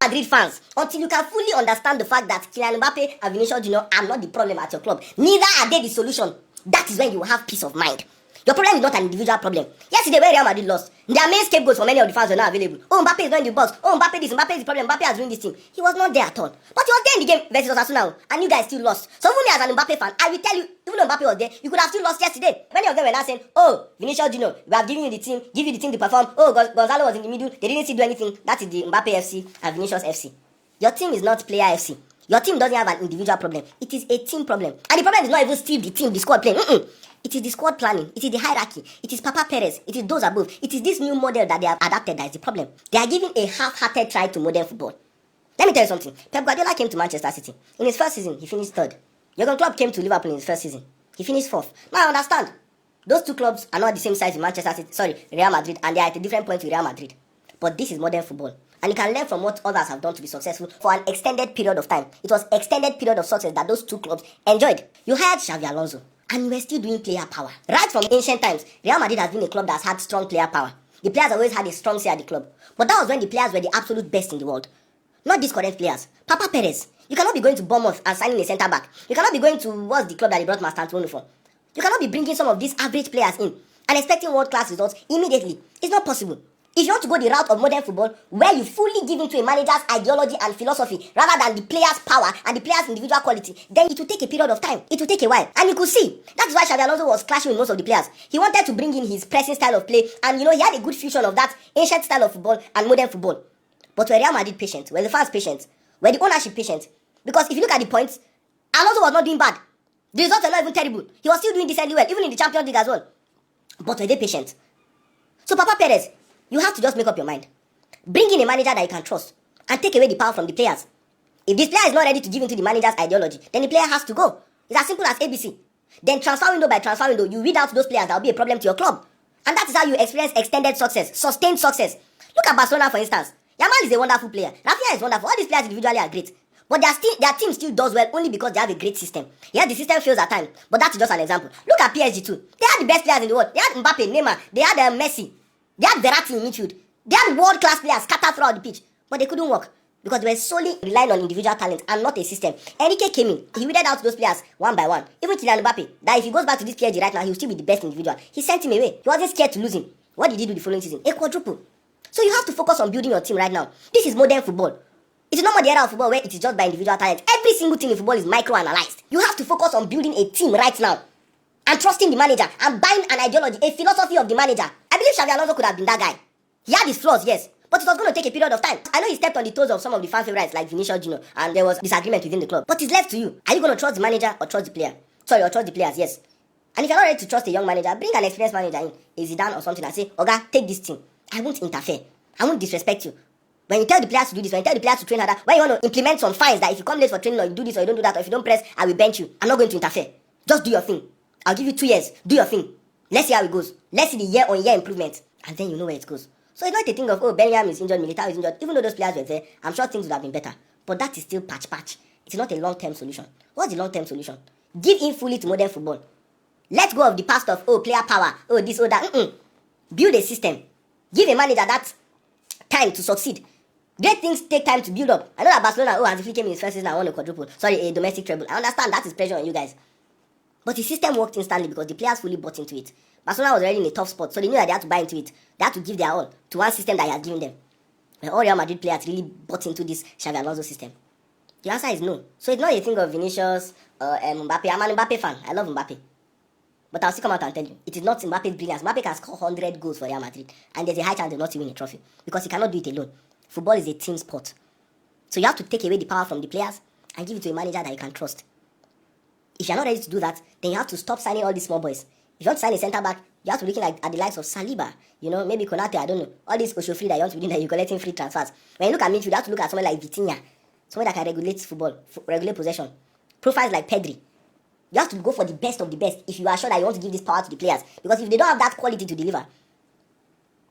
Madrid fans, until you can fully understand the fact that Kylian Mbappe and Vinicius Jnr. are not the problem at your club, neither are they the solution, that is when you will have peace of mind. Your problem is not an individual problem. Yesterday when Real Madrid lost, their main scapegoats for many of the fans were not available. Oh, Mbappe is not in the box. Oh, Mbappe this, Mbappe is the problem. Mbappe has ruined this team. He was not there at all. But he was there in the game versus Osasuna, and you guys still lost. So even as an Mbappe fan, I will tell you, even though Mbappe was there, you could have still lost yesterday. Many of them were now saying, oh, Vinicius Jnr., we have given you the team, give you the team to perform. Oh, Gonzalo was in the middle, they didn't see do anything. That is the Mbappe FC and Vinicius FC. Your team is not player FC. Your team doesn't have an individual problem. It is a team problem. And the problem is not even Steve, the team, the squad playing. It is the squad planning. It is the hierarchy. It is Papa Perez. It is those above. It is this new model that they have adapted that is the problem. They are giving a half-hearted try to modern football. Let me tell you something. Pep Guardiola came to Manchester City. In his first season, he finished third. Jurgen Klopp came to Liverpool in his first season. He finished fourth. Now I understand. Those two clubs are not the same size in Manchester City. Real Madrid, and they are at a different point with Real Madrid. But this is modern football. And you can learn from what others have done to be successful for an extended period of time. It was extended period of success that those two clubs enjoyed. You hired Xavi Alonso, and you were still doing player power. Right from ancient times, Real Madrid has been a club that's had strong player power. The players always had a strong say at the club. But that was when the players were the absolute best in the world. Not these current players. Papa Perez. You cannot be going to Bournemouth and signing a centre back. You cannot be going to, what's the club that he brought Mastantuono for? You cannot be bringing some of these average players in and expecting world-class results immediately. It's not possible. If you want to go the route of modern football, where you fully give into a manager's ideology and philosophy rather than the player's power and the player's individual quality, then it will take a period of time. It will take a while. And you could see, that's why Xabi Alonso was clashing with most of the players. He wanted to bring in his pressing style of play, and he had a good fusion of that ancient style of football and modern football. But were Real Madrid patient? Were the fans patient? Were the ownership patient? Because if you look at the points, Alonso was not doing bad. The results are not even terrible. He was still doing decently well, even in the Champions League as well. But were they patient? So Papa Perez, you have to just make up your mind. Bring in a manager that you can trust and take away the power from the players. If this player is not ready to give into the manager's ideology, then the player has to go. It's as simple as ABC. Then transfer window by transfer window, you weed out those players that will be a problem to your club. And that is how you experience extended success, sustained success. Look at Barcelona for instance. Yamal is a wonderful player. Rafinha is wonderful. All these players individually are great. But their team still does well only because they have a great system. Yeah, the system fails at times, but that's just an example. Look at PSG too. They had the best players in the world. They had Mbappe, Neymar, they had Messi. They had Verratti in midfield. They had world-class players scattered throughout the pitch. But they couldn't work because they were solely relying on individual talent and not a system. Enrique came in. He weeded out those players one by one. Even Kylian Mbappe, that if he goes back to this PSG right now, he will still be the best individual. He sent him away. He wasn't scared to lose him. What did he do the following season? A quadruple. So you have to focus on building your team right now. This is modern football. It is not more the era of football where it is just by individual talent. Every single thing in football is micro-analyzed. You have to focus on building a team right now. And trusting the manager. And buying an ideology, a philosophy of the manager. I believe Xabi Alonso could have been that guy. He had his flaws, yes. But it was going to take a period of time. I know he stepped on the toes of some of the fan favorites like Vinicius Jnr. And there was disagreement within the club. But it's left to you. Are you going to trust the manager or trust the player? Or trust the players, yes. And if you're not ready to trust a young manager, bring an experienced manager in. A Zidane or something and say, Oga, take this team. I won't interfere. I won't disrespect you. When you tell the players to do this, when you tell the players to train harder, when you want to implement some fines that if you come late for training or you do this or you don't do that or if you don't press, I will bench you. I'm not going to interfere. Just do your thing. I'll give you 2 years. Do your thing. Let's see how it goes. Let's see the year-on-year improvement. And then you know where it goes. So it's not a thing of, oh, Bellingham is injured, Militao is injured. Even though those players were there, I'm sure things would have been better. But that is still patch. It's not a long-term solution. What's the long-term solution? Give in fully to modern football. Let go of the past of, oh, player power, oh, this, oh, that. Build a system. Give a manager that time to succeed. Great things take time to build up. I know that Barcelona, as if he came in his first season and won a quadruple. Sorry, a domestic treble. I understand that is pressure on you guys. But the system worked instantly because the players fully bought into it. Barcelona was already in a tough spot, so they knew that they had to buy into it. They had to give their all to one system that he had given them. And all Real Madrid players really bought into this Xabi Alonso system. The answer is no. So it's not a thing of Vinicius, Mbappe. I'm an Mbappe fan. I love Mbappe. But I'll still come out and tell you, it is not Mbappe's brilliance. Mbappe can score 100 goals for Real Madrid, and there's a high chance they'll not win a trophy because he cannot do it alone. Football is a team sport. So you have to take away the power from the players and give it to a manager that you can trust. If you're not ready to do that, then you have to stop signing all these small boys. If you want to sign a centre back, you have to be looking at the likes of Saliba, maybe Konate, I don't know. All these Osho-free that you want to be doing that you're collecting free transfers. When you look at midfield, you have to look at someone like Vini Jnr, someone that can regulate football, regulate possession. Profiles like Pedri. You have to go for the best of the best if you are sure that you want to give this power to the players. Because if they don't have that quality to deliver.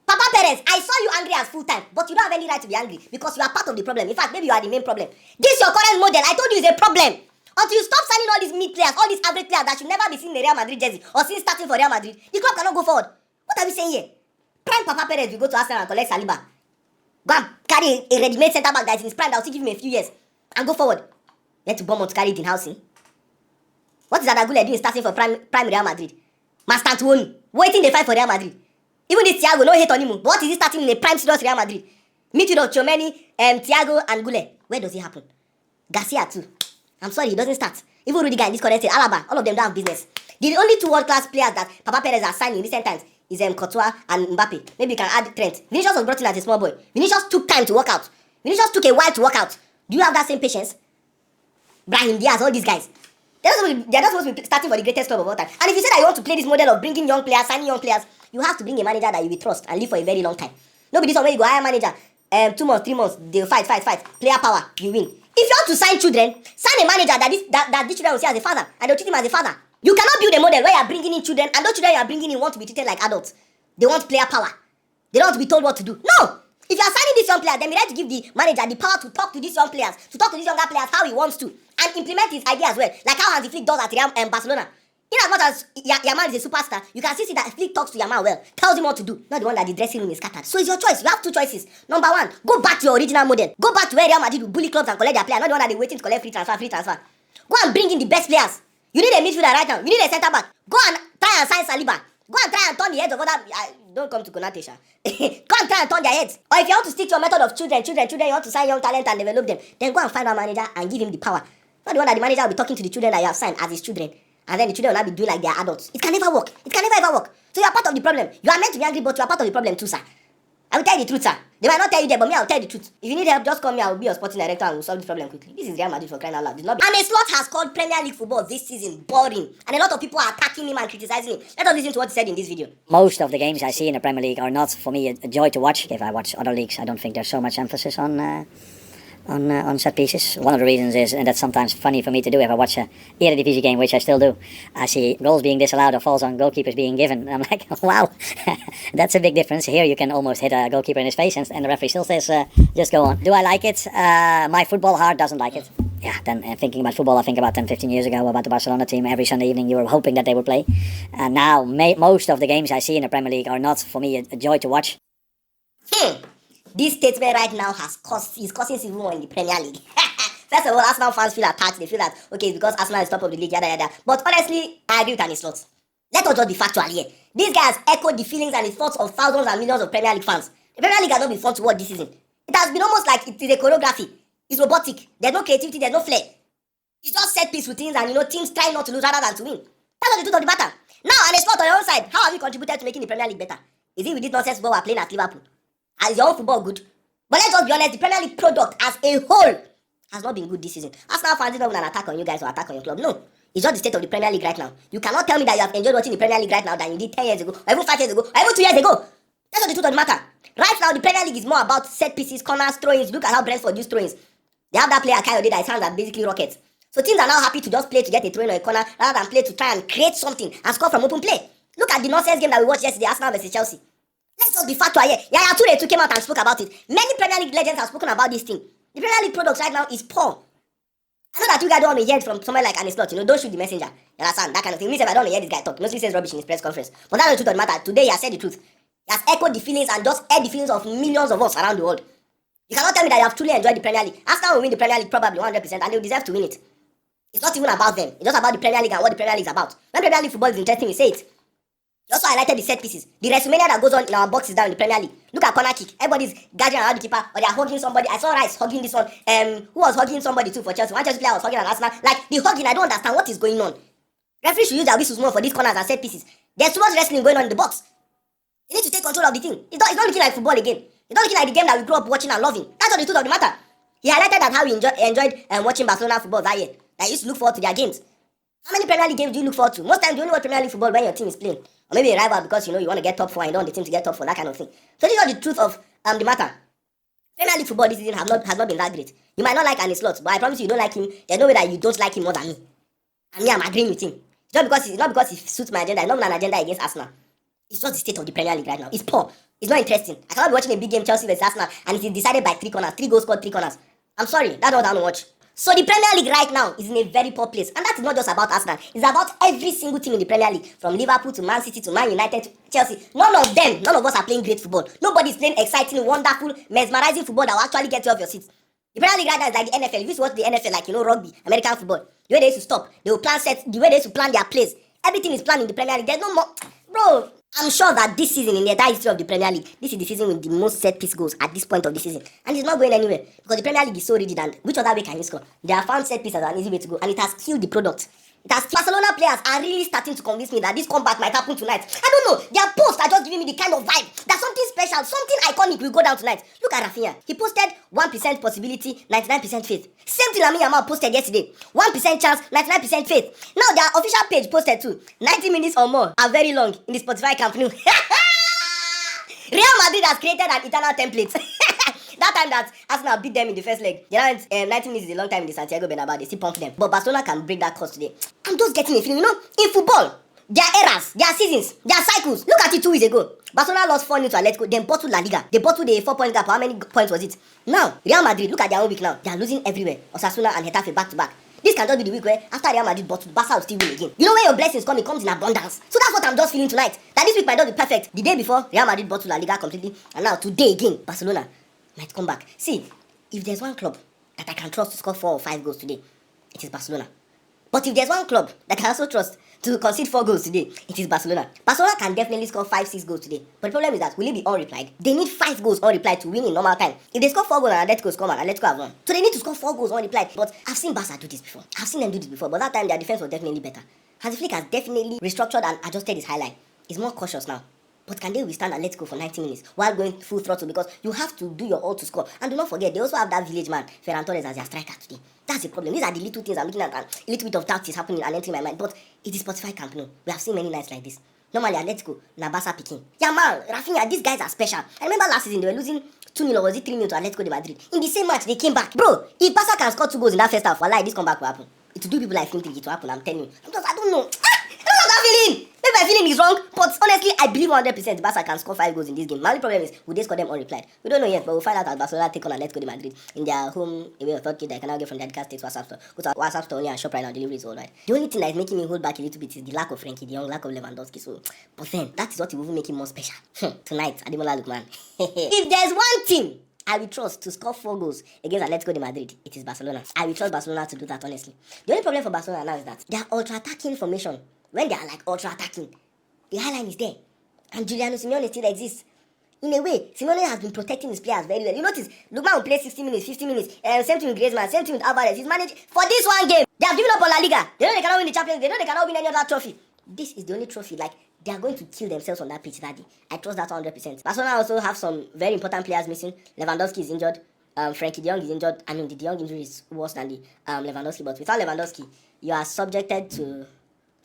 Papa Perez, I saw you angry as full time, but you don't have any right to be angry because you are part of the problem. In fact, maybe you are the main problem. This your current model, I told you, is a problem. Until you stop signing all these mid players, all these average players that should never be seen in the Real Madrid jersey or seen starting for Real Madrid, the club cannot go forward. What are we saying here? Prime Papa Perez will go to Arsenal and collect Saliba. Go and carry a ready-made centre back that is in his prime that will still give him a few years and go forward. Then to Bournemouth carry Dean Housing. What is Adagule doing starting for prime Real Madrid? Master Tuoni, waiting the fight for Real Madrid. Even this Thiago, no hate on him. But what is he starting in a prime serious Real Madrid? Midfield of Tchouameni, Thiago and Gule. Where does he happen? Garcia too. I'm sorry, he doesn't start. Even Rudiger in this current state, Alaba, all of them don't have business. The only two world-class players that Papa Perez has signed in recent times is Courtois and Mbappe. Maybe you can add Trent. Vinicius was brought in as a small boy. Vinicius took time to work out. Vinicius took a while to work out. Do you have that same patience? Brahim Diaz, all these guys. They're not supposed to be starting for the greatest club of all time. And if you say that you want to play this model of bringing young players, signing young players, you have to bring a manager that you will trust and live for a very long time. Nobody this one where you go hire a manager, 2 months, 3 months, they'll fight. Player power, you win. If you want to sign children, sign a manager that these children will see as a father and they'll treat him as a father. You cannot build a model where you're bringing in children and those children you're bringing in want to be treated like adults. They want player power. They don't want to be told what to do. No! If you are signing this young player, then we have to give the manager the power to talk to these young players, to talk to these younger players how he wants to, and implement his idea as well, like how Hansi Flick does at Real Barcelona. In as much as Yamal is a superstar, you can see that Flick talks to Yamal well, tells him what to do, not the one that the dressing room is scattered. So it's your choice. You have two choices. Number one, go back to your original model. Go back to where Real Madrid will bully clubs and collect their player, not the one that they're waiting to collect free transfer. Go and bring in the best players. You need a midfielder right now. You need a centre back. Go and try and sign Saliba. Go and try and turn the heads of other. Don't come to Konate, Sha. Go and try and turn their heads. Or if you want to stick to your method of children, you want to sign young talent and develop them, then go and find a manager and give him the power. Not the one that the manager will be talking to the children that you have signed as his children, and then the children will not be doing like they are adults. It can never work. It can never ever work. So you are part of the problem. You are meant to be angry, but you are part of the problem too, sir. I will tell you the truth, sir. They might not tell you that, but me, I will tell you the truth. If you need help, just call me. I will be your sporting director and we'll solve this problem quickly. This is Real Madrid for crying out loud. And a slot has called Premier League football this season boring. And a lot of people are attacking him and criticizing him. Let us listen to what he said in this video. Most of the games I see in the Premier League are not, for me, a joy to watch. If I watch other leagues, I don't think there's so much emphasis on set pieces. One of the reasons is, and that's sometimes funny for me to do, if I watch a Eredivisie game, which I still do, I see goals being disallowed or falls on goalkeepers being given. I'm like, wow, that's a big difference. Here you can almost hit a goalkeeper in his face and the referee still says, just go on. Do I like it? My football heart doesn't like it. Yeah, then thinking about football, I think about 10, 15 years ago about the Barcelona team. Every Sunday evening you were hoping that they would play. And now most of the games I see in the Premier League are not, for me, a joy to watch. This statement right now is causing civil war in the Premier League. First of all, Arsenal fans feel attacked. They feel that, okay, it's because Arsenal is top of the league, yada yada. But honestly, I agree with Arne Slot. Let us just be factual here. This guy has echoed the feelings and the thoughts of thousands and millions of Premier League fans. The Premier League has not been fun to watch this season. It has been almost like it is a choreography. It's robotic. There's no creativity, there's no flair. It's just set piece routines and, teams trying not to lose rather than to win. That's not the truth of the matter. Now, Arne Slot on your own side, how have you contributed to making the Premier League better? Is it with this nonsense football we're playing at Liverpool? And is your own football good? But let's just be honest, the Premier League product as a whole has not been good this season. Arsenal fans is not an attack on you guys or attack on your club. No. It's just the state of the Premier League right now. You cannot tell me that you have enjoyed watching the Premier League right now than you did 10 years ago, or even 5 years ago, or even 2 years ago. That's not the truth of the matter. Right now, the Premier League is more about set pieces, corners, throw-ins. Look at how Brentford use throw-ins. They have that player, Kayode, that his hands are basically rockets. So teams are now happy to just play to get a throw-in or a corner rather than play to try and create something and score from open play. Look at the nonsense game that we watched yesterday, Arsenal versus Chelsea. Let's just be factual here. Yaya Toure came out and spoke about it. Many Premier League legends have spoken about this thing. The Premier League product right now is poor. I know that you guys don't want to hear it from somewhere like Arne Slot, don't shoot the messenger. You understand? That kind of thing. Me, I don't want to hear this guy talk. Mostly says rubbish in his press conference. But that's the truth of the matter. Today he has said the truth. He has echoed the feelings and just aired the feelings of millions of us around the world. You cannot tell me that you have truly enjoyed the Premier League. Arsenal will win the Premier League probably 100% and they will deserve to win it. It's not even about them. It's just about the Premier League and what the Premier League is about. When Premier League football is interesting, we say it. You also highlighted the set pieces. The WrestleMania that goes on in our boxes down in the Premier League. Look at corner kick. Everybody's gathering around the keeper or they are hugging somebody. I saw Rice hugging this one. Who was hugging somebody too for Chelsea? One Chelsea player was hugging an Arsenal. Like the hugging, I don't understand what is going on. Referees should use their whistles more for these corners and set pieces. There's too much wrestling going on in the box. You need to take control of the thing. It's not looking like football again. It's not looking like the game that we grew up watching and loving. That's not the truth of the matter. He highlighted that how he enjoyed watching Barcelona football that year. That he used to look forward to their games. How many Premier League games do you look forward to? Most times you only watch Premier League football when your team is playing. Or maybe a rival because you want to get top 4 and you don't want the team to get top 4, that kind of thing. So this is not the truth of the matter. Premier League football this season has not been that great. You might not like Arne Slot, but I promise you don't like him. There's no way that you don't like him more than me. And me, I'm agreeing with him. It's not because he suits my agenda. It's not an agenda against Arsenal. It's just the state of the Premier League right now. It's poor. It's not interesting. I cannot be watching a big game, Chelsea versus Arsenal, and it is decided by 3 corners. 3 goals scored, 3 corners. I'm sorry, that's not what I want to watch. So the Premier League right now is in a very poor place. And that is not just about Arsenal. It's about every single team in the Premier League. From Liverpool to Man City to Man United to Chelsea. None of us are playing great football. Nobody is playing exciting, wonderful, mesmerizing football that will actually get you off your seats. The Premier League right now is like the NFL. If you used to watch the NFL like, rugby, American football. The way they used to stop. They will plan sets. The way they used to plan their plays. Everything is planned in the Premier League. There's no more. Bro, I'm sure that this season in the entire history of the Premier League, this is the season with the most set piece goals at this point of the season. And it's not going anywhere because the Premier League is so rigid, and which other way can you score? They have found set piece as an easy way to go, and it has killed the product. Barcelona players are really starting to convince me that this comeback might happen tonight. I don't know. Their posts are just giving me the kind of vibe that something special, something iconic will go down tonight. Look at Rafinha. He posted 1% possibility, 99% faith. Same thing Lamine Yamal posted yesterday. 1% chance, 99% faith. Now their official page posted too. 90 minutes or more are very long in the Spotify Camp Nou. Real Madrid has created an eternal template. That time that Arsenal beat them in the first leg, 90 minutes is a long time in the Santiago Bernabeu. They still pump them. But Barcelona can break that course today. I'm just getting a feeling, in football, their eras, their seasons, their cycles. Look at it 2 weeks ago. Barcelona lost 4-0 to Atletico, then bottled La Liga. They bottled the 4-point gap. How many points was it? Now, Real Madrid, look at their own week now. They are losing everywhere. Osasuna and Getafe back to back. This can just be the week where after Real Madrid bottled, Barca will still win again. You know when your blessings come, it comes in abundance. So that's what I'm just feeling tonight. That this week might not be perfect. The day before, Real Madrid bottled La Liga completely. And now, today again, Barcelona might come back. See, if there's one club that I can trust to score 4 or 5 goals today, it is Barcelona. But if there's one club that I can also trust to concede 4 goals today, it is Barcelona. Barcelona can definitely score 5-6 goals today. But the problem is that will it be unreplied? They need 5 goals unreplied to win in normal time. If they score 4 goals and Atletico score, Atletico have won. So they need to score 4 goals unreplied. But I've seen Barca do this before. I've seen them do this before. But that time their defense was definitely better. Hansi Flick has definitely restructured and adjusted his highline. He's more cautious now. But can they withstand Atletico for 90 minutes while going full throttle? Because you have to do your all to score. And do not forget, they also have that village man, Ferran Torres, as their striker today. That's the problem. These are the little things I'm looking at, and a little bit of doubt is happening and entering my mind. But it is Spotify Camp Nou. We have seen many nights like this. Normally, Atletico, Nabasa picking. Yamal, Rafinha, these guys are special. I remember last season, they were losing 2-0 or was it 3-0 to Atletico de Madrid. In the same match, they came back. Bro, if Barca can score 2 goals in that first half, wallahi, this comeback will happen. It will do people like think it will happen, I'm telling you. I don't know. I don't know that feeling. Maybe my feeling is wrong, but honestly, I believe 100% Barca can score 5 goals in this game. My only problem is, will they score them unreplied? We don't know yet, but we'll find out as Barcelona take on Atletico de Madrid in their home away authority that I cannot get from the Dedicated States WhatsApp store. Go to our WhatsApp store only and shop right now, delivery is all right. The only thing that is making me hold back a little bit is the lack of Frenkie de Jong, lack of Lewandowski. So, but then, that is what will make him more special. Tonight, Ademola Lookman. If there's one team I will trust to score 4 goals against Atletico de Madrid, it is Barcelona. I will trust Barcelona to do that, honestly. The only problem for Barcelona now is that their ultra-attacking formation, when they are like ultra-attacking, the highline is there. And Giuliano Simeone still exists. In a way, Simeone has been protecting his players very well. You notice, Lookman will play 60 minutes, 50 minutes. Same thing with Griezmann, same thing with Alvarez. He's managed for this one game. They have given up on La Liga. They know they cannot win the Champions League. They know they cannot win any other trophy. This is the only trophy. Like, they are going to kill themselves on that pitch that day. I trust that 100%. Barcelona also have some very important players missing. Lewandowski is injured. Frenkie de Jong is injured. I mean, the de Jong injury is worse than the Lewandowski. But without Lewandowski, you are subjected to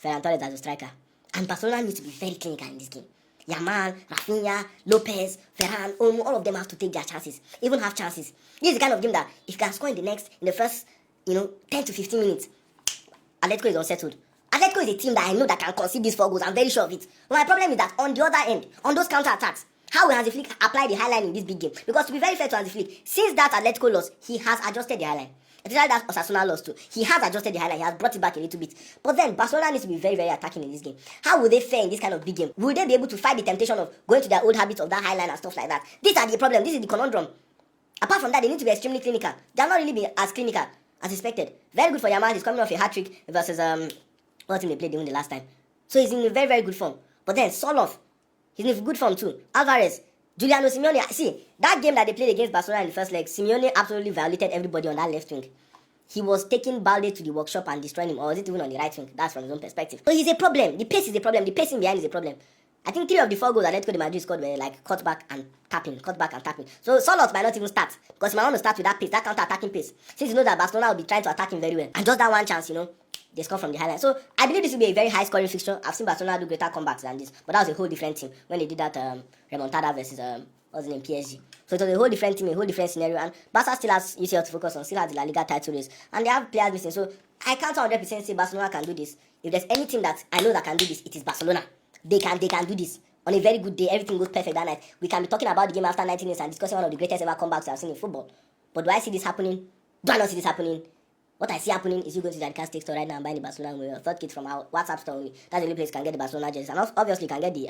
Ferran Torres as a striker. And Barcelona needs to be very clinical in this game. Yamal, Rafinha, Lopez, Ferran, Olmo, all of them have to take their chances. Even have chances. This is the kind of game that if you can score in the first, 10 to 15 minutes, Atletico is unsettled. Atletico is a team that I know that can concede these 4 goals. I'm very sure of it. But my problem is that on the other end, on those counter-attacks, how will Hansi Flick apply the highline in this big game? Because to be very fair to Hansi Flick, since that Atletico loss, he has adjusted the highline. Especially that Osasuna lost too. He has adjusted the highlight. He has brought it back a little bit. But then Barcelona needs to be very, very attacking in this game. How will they fare in this kind of big game? Will they be able to fight the temptation of going to their old habits of that highline and stuff like that? These are the problem. This is the conundrum. Apart from that, they need to be extremely clinical. They are not really be as clinical as expected. Very good for Yamal. He's coming off a hat-trick versus what team they played the last time. So he's in very, very good form. But then Soloff, he's in good form too. Alvarez, Giuliano Simeone. See, that game that they played against Barcelona in the first leg, Simeone absolutely violated everybody on that left wing. He was taking Balde to the workshop and destroying him, or was it even on the right wing? That's from his own perspective. So he's a problem. The pace is a problem. The pacing behind is a problem. I think 3 of the 4 goals Atletico de Madrid scored were like cut back and tapping. So Solot might not even start, because he might want to start with that pace, that counter-attacking pace. Since you know that Barcelona will be trying to attack him very well. And just that one chance, they score from the highlight. So I believe this will be a very high-scoring fixture. I've seen Barcelona do greater comebacks than this, but that was a whole different team when they did that remontada versus what's the name, PSG. So it was a whole different team, a whole different scenario, and Barca still has UCL to focus on, still has the La Liga title race, and they have players missing. So I can't 100% say Barcelona can do this. If there's any team that I know that can do this, it is Barcelona. They can do this. On a very good day, everything goes perfect that night. We can be talking about the game after 90 minutes and discussing one of the greatest ever comebacks I've seen in football. But do I see this happening? Do I not see this happening? What I see happening is you go to the Adidas store right now and buy the Barcelona with your third kit from our WhatsApp store only. That's the only place you can get the Barcelona jerseys. And obviously you can get the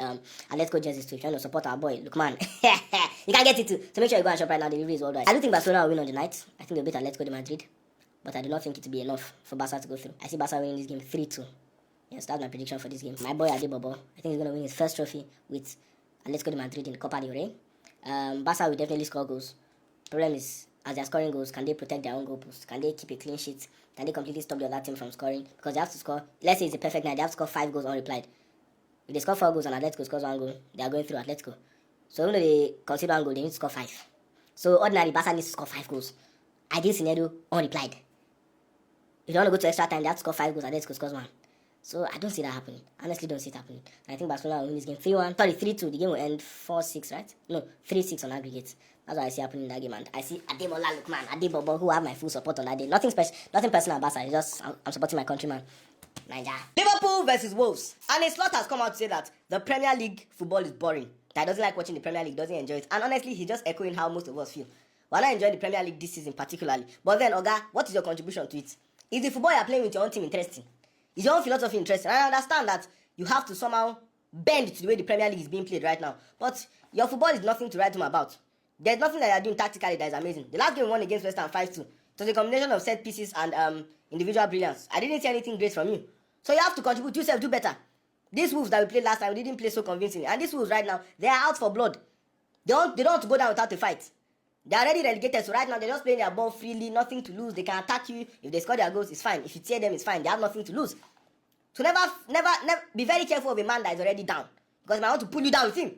Atletico jerseys too if you want to support our boy. Look man, you can get it too. So make sure you go and shop right now. The delivery is worldwide. I do think Barcelona will win on the night. I think they'll beat Atletico de Madrid. But I do not think it will be enough for Barca to go through. I see Barca winning this game 3-2. Yes, that's my prediction for this game. My boy Adebobo, I think he's going to win his first trophy with Atletico de Madrid in the Copa del Rey. Barca will definitely score goals. Problem is, as they're scoring goals, can they protect their own goal post? Can they keep a clean sheet? Can they completely stop the other team from scoring? Because they have to score, let's say it's a perfect night, they have to score 5 goals unreplied. If they score 4 goals and Atletico scores 1 goal, they are going through Atletico. So even though they concede 1 goal, they need to score 5. So ordinary Barca needs to score 5 goals. Ideal scenario, unreplied. If they want to go to extra time, they have to score 5 goals and Atletico scores 1. So I don't see that happening. Honestly, don't see it happening. And I think Barcelona will win this game 3-1. Sorry, 3-2. The game will end 4-6, right? No, 3-6 on aggregate. That's what I see happening in that game. And I see Ademola Lookman, Adebobo, who have my full support on that day. Nothing special, nothing personal about Barca. It's just I'm supporting my countryman, Nigeria. Liverpool versus Wolves. And a slot has come out to say that the Premier League football is boring. That doesn't like watching the Premier League, doesn't enjoy it. And honestly, he's just echoing how most of us feel. We're not enjoying the Premier League this season particularly. But then, Oga, what is your contribution to it? Is the football you're playing with your own team interesting? Is your own philosophy interesting? I understand that you have to somehow bend to the way the Premier League is being played right now. But your football is nothing to write home about. There's nothing that you're doing tactically that is amazing. The last game we won against West Ham 5-2. It was a combination of set pieces and individual brilliance. I didn't see anything great from you. So you have to contribute yourself, do better. These Wolves that we played last time, we didn't play so convincingly. And these Wolves right now, they are out for blood. They don't want to go down without a fight. They are already relegated, so right now they're just playing their ball freely, nothing to lose. They can attack you. If they score their goals, it's fine. If you tear them, it's fine. They have nothing to lose. So never be very careful of a man that is already down. Because he might want to pull you down with him.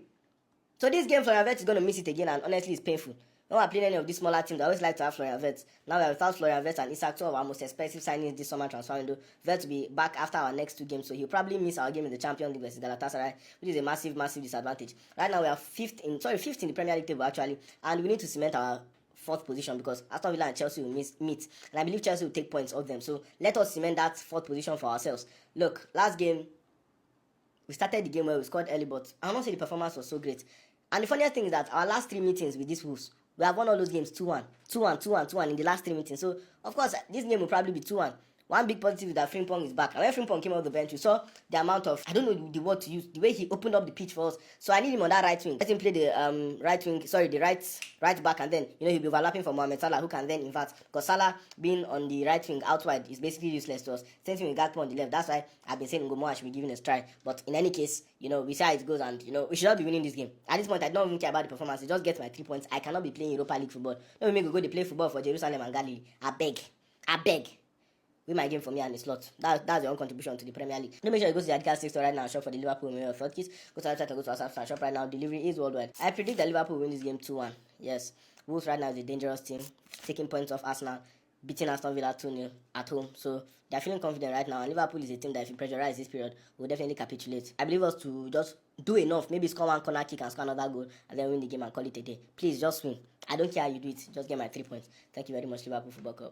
So this game, Florian Wirtz is going to miss it again, and honestly, it's painful. When we're playing any of these smaller teams, I always like to have Florian Wirtz. Now we are without Florian Wirtz and Isak, two of our most expensive signings this summer transfer window. Wirtz will be back after our next 2 games, so he'll probably miss our game in the Champions League versus Galatasaray, which is a massive disadvantage. Right now we are fifth in the Premier League table actually, and we need to cement our 4th position because Aston Villa and Chelsea will meet, and I believe Chelsea will take points off them. So let us cement that 4th position for ourselves. Look, last game we started the game where we scored early, but I won't say the performance was so great. And the funniest thing is that our last 3 meetings with these Wolves, we have won all those games 2-1, 2-1, 2-1, 2-1 in the last 3 meetings. So of course this game will probably be 2-1. One big positive is that Frimpong is back. And when Frimpong came off the bench, we saw the amount of, I don't know the word to use, the way he opened up the pitch for us. So I need him on that right wing. Let him play the right back, and then he'll be overlapping for Mohamed Salah, who can then invert. Because Salah being on the right wing out wide is basically useless to us. Same thing with Gakpo on the left. That's why I've been saying Ngomoa should be given a try. But in any case, we see how it goes, and we should not be winning this game. At this point, I don't even care about the performance. I just get my 3 points. I cannot be playing Europa League football. No, we make go to play football for Jerusalem and Galilee. I beg. Win my game for me and the slot. That's your own contribution to the Premier League. Make sure you go to the Adidas store right now and shop for the Liverpool Premier third kit. Go to our website or go to our website and shop right now. Delivery is worldwide. I predict that Liverpool will win this game 2-1. Yes. Wolves right now is a dangerous team, taking points off Arsenal, beating Aston Villa 2-0 at home. So they're feeling confident right now. And Liverpool is a team that if you pressurize this period, will definitely capitulate. I believe us to just do enough. Maybe score 1 corner kick and score another goal and then win the game and call it a day. Please just win. I don't care how you do it. Just get my 3 points. Thank you very much, Liverpool Football Club.